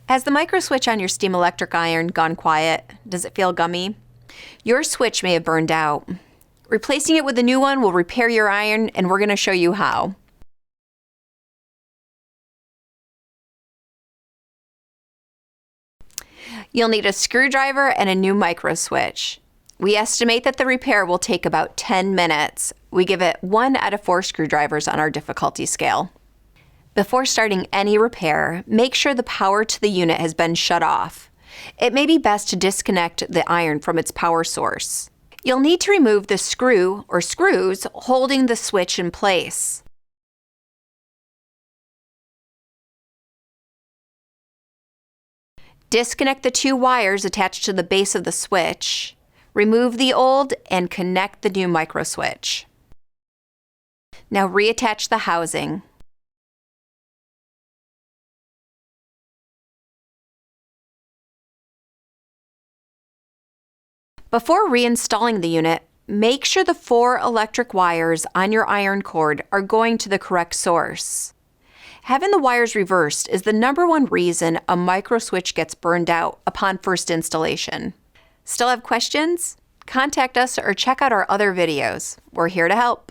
Has the microswitch on your steam electric iron gone quiet? Does it feel gummy? Your switch may have burned out. Replacing it with a new one will repair your iron, and we're going to show you how. You'll need a screwdriver and a new microswitch. We estimate that the repair will take about 10 minutes. We give it 1 out of 4 screwdrivers on our difficulty scale. Before starting any repair, make sure the power to the unit has been shut off. It may be best to disconnect the iron from its power source. You'll need to remove the screw or screws holding the switch in place. Disconnect the 2 wires attached to the base of the switch. Remove the old and connect the new microswitch. Now reattach the housing. Before reinstalling the unit, make sure the 4 electric wires on your iron cord are going to the correct source. Having the wires reversed is the #1 reason a microswitch gets burned out upon first installation. Still have questions? Contact us or check out our other videos. We're here to help.